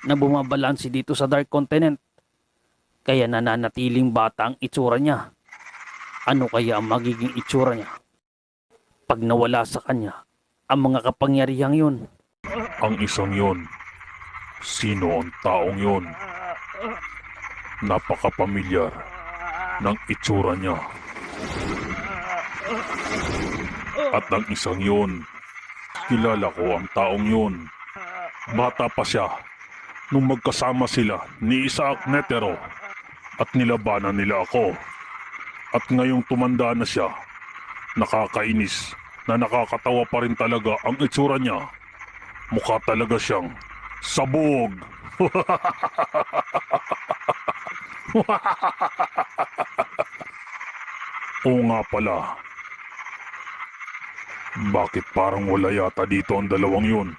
na bumabalansi dito sa Dark Continent. Kaya nananatiling bata ang itsura niya. Ano kaya ang magiging itsura niya pag nawala sa kanya ang mga kapangyarihang yun? Ang isang yon, sino ang taong yon? Napakapamilyar ng itsura niya. At ang isang yon, kilala ko ang taong yon. Bata pa siya nung magkasama sila ni Isaac Netero at nilabanan nila ako. At ngayong tumanda na siya, nakakainis na nakakatawa pa rin talaga ang itsura niya. Mukha talaga siyang sabog. Oo nga pala. Bakit parang wala yata dito ang dalawang yun?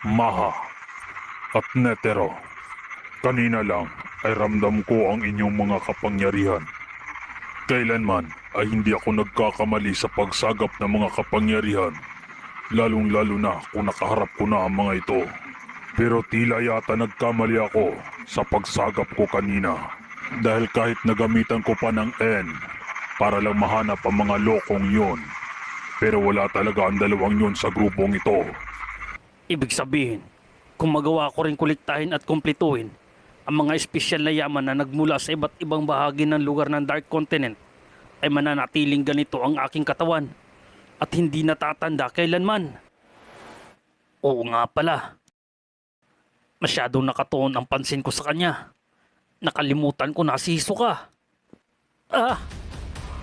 Maha at Netero. Kanina lang ay ramdam ko ang inyong mga kapangyarihan. Kailanman ay hindi ako nagkakamali sa pagsagap ng mga kapangyarihan. Lalong-lalo na kung nakaharap ko na ang mga ito. Pero tila yata nagkamali ako sa pagsagap ko kanina. Dahil kahit nagamitan ko pa ng N para lang mahanap ang mga lokong yon. Pero wala talaga ang dalawang yon sa grupong ito. Ibig sabihin, kung magawa ko rin kolektahin at kumpletuhin ang mga espesyal na yaman na nagmula sa iba't ibang bahagi ng lugar ng Dark Continent, ay mananatiling ganito ang aking katawan at hindi natatanda kailanman. Oo nga pala. Masyadong nakatuon ang pansin ko sa kanya. Nakalimutan ko na si Hisoka.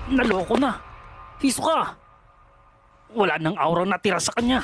Naloko na. Hisoka! Wala nang aurang natira sa kanya.